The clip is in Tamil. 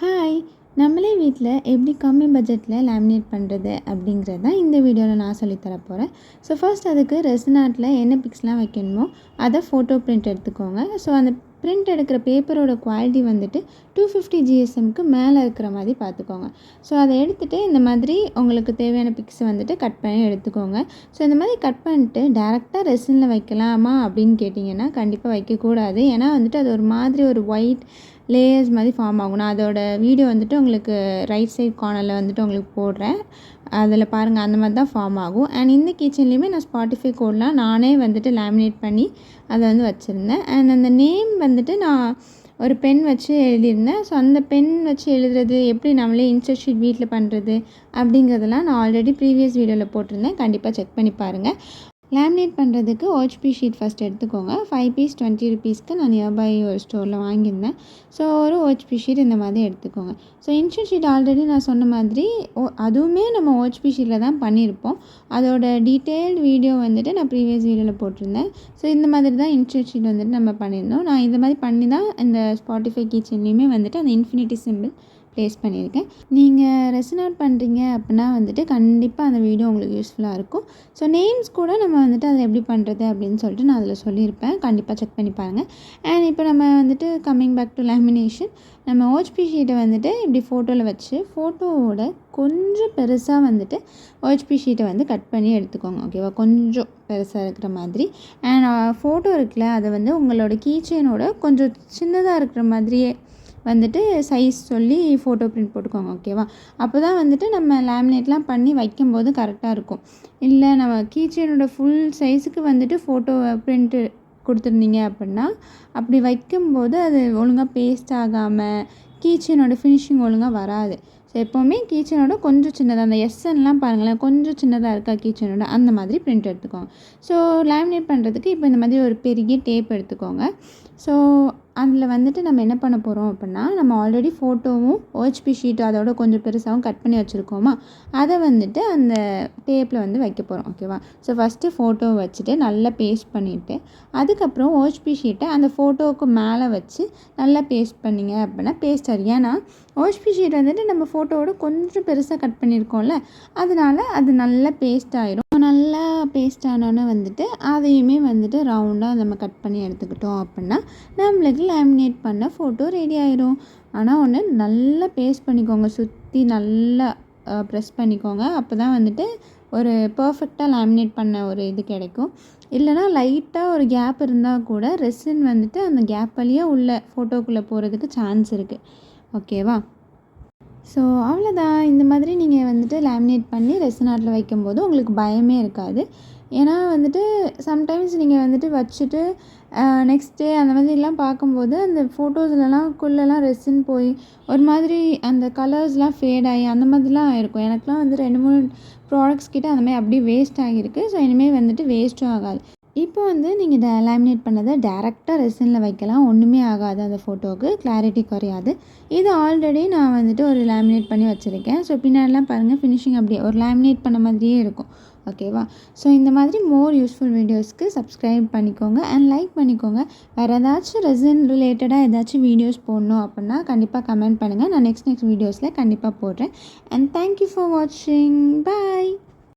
ஹாய்! நம்மளே வீட்டில் எப்படி கம்மி பட்ஜெட்டில் லேமினேட் பண்ணுறது அப்படிங்கிறது தான் இந்த வீடியோவில் நான் சொல்லித் தர போகிறேன். ஸோ ஃபர்ஸ்ட் அதுக்கு ரெசின் ஆர்ட்டில் என்ன பிக்ஸ்லாம் வைக்கணுமோ அதை ஃபோட்டோ பிரிண்ட் எடுத்துக்கோங்க. ஸோ அந்த பிரிண்ட் எடுக்கிற பேப்பரோட குவாலிட்டி வந்துட்டு 250 GSMக்கு மேலே இருக்கிற மாதிரி பார்த்துக்கோங்க. ஸோ அதை எடுத்துகிட்டு இந்த மாதிரி உங்களுக்கு தேவையான பிக்ஸை வந்துட்டு கட் பண்ணி எடுத்துக்கோங்க. ஸோ இந்த மாதிரி கட் பண்ணிட்டு டேரெக்டாக ரெசினில் வைக்கலாமா அப்படின்னு கேட்டிங்கன்னா கண்டிப்பாக வைக்கக்கூடாது. ஏன்னா வந்துட்டு அது ஒரு மாதிரி ஒரு ஒயிட் லேயர்ஸ் மாதிரி ஃபார்ம் ஆகும். நான் அதோட வீடியோ வந்துட்டு உங்களுக்கு ரைட் சைட் கார்னரில் வந்துட்டு உங்களுக்கு போடுறேன். அதில் பாருங்கள், அந்த மாதிரி தான் ஃபார்ம் ஆகும். அண்ட் இந்த கிச்சன்லேயுமே நான் ஸ்பாட்டிஃபை கோட்லாம் நானே வந்துட்டு லேமினேட் பண்ணி அதை வந்து வச்சுருந்தேன். அண்ட் அந்த நேம் வந்துட்டு நான் ஒரு பென் வச்சு எழுதியிருந்தேன். ஸோ அந்த பென் வச்சு எழுதுறது எப்படி நம்மளே இன்சர்ட் ஷீட் வீட்டில் பண்ணுறது அப்படிங்கிறதெல்லாம் நான் ஆல்ரெடி ப்ரீவியஸ் வீடியோவில் போட்டிருந்தேன். கண்டிப்பாக செக் பண்ணி பாருங்கள். லேமினேட் பண்ணுறதுக்கு OHP ஷீட் ஃபஸ்ட் எடுத்துக்கோங்க. 5 பீஸ் 20 ருபீஸ்க்கு நான் நியர்பை ஒரு ஸ்டோரில் வாங்கியிருந்தேன். ஸோ ஒரு OHP ஷீட் இந்த மாதிரி எடுத்துக்கோங்க. ஸோ இன்சர்ட் ஷீட் ஆல்ரெடி நான் சொன்ன மாதிரி அதுவுமே நம்ம OHP ஷீட்டில் தான் பண்ணியிருப்போம். அதோட டீட்டெயில்டு வீடியோ வந்துட்டு நான் ப்ரீவியஸ் வீடியோவில் போட்டிருந்தேன். ஸோ இந்த மாதிரி தான் இன்சர்ட் ஷீட் வந்துட்டு நம்ம பண்ணியிருந்தோம். நான் இந்த மாதிரி பண்ணி தான் இந்த ஸ்பாட்டிஃபை கிச்சன்லேயுமே வந்துட்டு அந்த இன்ஃபினிட்டி சிம்பிள் ப்ளேஸ் பண்ணியிருக்கேன். நீங்கள் ரெசின் ஆர்ட் பண்ணுறீங்க அப்படின்னா வந்துட்டு கண்டிப்பாக அந்த வீடியோ உங்களுக்கு யூஸ்ஃபுல்லாக இருக்கும். ஸோ நேம்ஸ் கூட நம்ம வந்துட்டு அதை எப்படி பண்ணுறது அப்படின்னு சொல்லிட்டு நான் அதில் சொல்லியிருப்பேன். கண்டிப்பாக செக் பண்ணி பாருங்கள். அண்ட் இப்போ நம்ம வந்துட்டு கம்மிங் பேக் டு லேமினேஷன், நம்ம OHP ஷீட்டை வந்துட்டு இப்படி ஃபோட்டோவில் வச்சு ஃபோட்டோவோட கொஞ்சம் பெருசாக வந்துட்டு OHP ஷீட்டை வந்து கட் பண்ணி எடுத்துக்கோங்க. ஓகேவா? கொஞ்சம் பெருசாக இருக்கிற மாதிரி. அண்ட் ஃபோட்டோ இருக்குல்ல, அதை வந்து உங்களோட கீச்செயினோட கொஞ்சம் சின்னதாக இருக்கிற மாதிரியே வந்துட்டு சைஸ் சொல்லி ஃபோட்டோ பிரிண்ட் போட்டுக்கோங்க. ஓகேவா? அப்போ தான் வந்துட்டு நம்ம லேமினேட்லாம் பண்ணி வைக்கும்போது கரெக்டாக இருக்கும். இல்லை நம்ம கீச்செயினோட ஃபுல் சைஸுக்கு வந்துட்டு ஃபோட்டோ பிரிண்ட்டு கொடுத்துருந்தீங்க அப்படின்னா அப்படி வைக்கும்போது அது ஒழுங்காக பேஸ்ட் ஆகாமல் கீச்செயினோட ஃபினிஷிங் ஒழுங்காக வராது. ஸோ எப்போவுமே கீச்செயினோட கொஞ்சம் சின்னதாக, அந்த எஸ்என்லாம் பாருங்களேன், கொஞ்சம் சின்னதாக இருக்கா கீச்செயினோட, அந்த மாதிரி பிரிண்ட் எடுத்துக்கோங்க. ஸோ லேமினேட் பண்ணுறதுக்கு இப்போ இந்த மாதிரி ஒரு பெரிய டேப் எடுத்துக்கோங்க. ஸோ அதில் வந்துட்டு நம்ம என்ன பண்ண போகிறோம் அப்படின்னா, நம்ம ஆல்ரெடி ஃபோட்டோவும் OHP ஷீட்டும் அதோட கொஞ்சம் பெருசாகவும் கட் பண்ணி வச்சுருக்கோமா, அதை வந்துட்டு அந்த டேப்பில் வந்து வைக்க போகிறோம். ஓகேவா? ஸோ ஃபஸ்ட்டு ஃபோட்டோவை வச்சுட்டு நல்லா பேஸ்ட் பண்ணிவிட்டு அதுக்கப்புறம் OHP ஷீட்டை அந்த ஃபோட்டோவுக்கு மேலே வச்சு நல்லா பேஸ்ட் பண்ணிங்க அப்படின்னா பேஸ்ட் ஆகும். ஏன்னா OHP ஷீட் வந்துட்டு நம்ம ஃபோட்டோவோட கொஞ்சம் பெருசாக கட் பண்ணியிருக்கோம்ல, அதனால அது நல்லா பேஸ்ட் ஆகிடும். நல்லா பேஸ்ட் ஆனோன்னே வந்துட்டு அதையுமே வந்துட்டு ரவுண்டாக நம்ம கட் பண்ணி எடுத்துக்கிட்டோம் அப்படின்னா நம்மளுக்கு லேமினேட் பண்ண ஃபோட்டோ ரெடி ஆயிடும். ஆனால் ஒன்று நல்லா பேஸ்ட் பண்ணிக்கோங்க, சுற்றி நல்லா ப்ரெஸ் பண்ணிக்கோங்க. அப்போ தான் வந்துட்டு ஒரு பர்ஃபெக்டாக லேமினேட் பண்ண ஒரு இது கிடைக்கும். இல்லைனா லைட்டாக ஒரு கேப் இருந்தால் கூட ரெசின் வந்துட்டு அந்த கேப் வழியாக உள்ள ஃபோட்டோக்குள்ளே போகிறதுக்கு சான்ஸ் இருக்குது. ஓகேவா? ஸோ அவ்வளோதான். இந்த மாதிரி நீங்கள் வந்துட்டு லேமினேட் பண்ணி ரெசின் ஆர்ட்டில் வைக்கும்போது உங்களுக்கு பயமே இருக்காது. ஏன்னா வந்துட்டு சம்டைம்ஸ் நீங்கள் வந்துட்டு வச்சுட்டு நெக்ஸ்ட் டே அந்த மாதிரிலாம் பார்க்கும்போது அந்த ஃபோட்டோஸ்லலாம் குள்ளெல்லாம் ரெசின் போய் ஒரு மாதிரி அந்த கலர்ஸ்லாம் ஃபேட் ஆகி அந்த மாதிரிலாம் ஆகிருக்கும். எனக்குலாம் வந்து 2-3 ப்ராடக்ட்ஸ் கிட்ட அந்த மாதிரி அப்படியே வேஸ்ட் ஆகியிருக்கு. ஸோ இனிமேல் வந்துட்டு வேஸ்ட்டும் ஆகாது. இப்போ வந்து நீங்கள் லேமினேட் பண்ணதை டேரெக்டாக ரெசினில் வைக்கலாம். ஒன்றுமே ஆகாது, அந்த ஃபோட்டோவுக்கு கிளாரிட்டி குறையாது. இது ஆல்ரெடி நான் வந்துட்டு ஒரு லேமினேட் பண்ணி வச்சுருக்கேன். ஸோ பின்னாடிலாம் பாருங்கள், ஃபினிஷிங் அப்படியே ஒரு லேமினேட் பண்ண மாதிரியே இருக்கும். ஓகேவா? ஸோ இந்த மாதிரி மோர் யூஸ்ஃபுல் வீடியோஸ்க்கு சப்ஸ்கிரைப் பண்ணிக்கோங்க அண்ட் லைக் பண்ணிக்கோங்க. வேறு ஏதாச்சும் ரெசின் ரிலேட்டடாக ஏதாச்சும் வீடியோஸ் போடணும் அப்படின்னா கண்டிப்பாக கமெண்ட் பண்ணுங்கள். நான் நெக்ஸ்ட் வீடியோஸில் கண்டிப்பாக போடுறேன். அண்ட் தேங்க்யூ ஃபார் வாட்சிங். பாய்.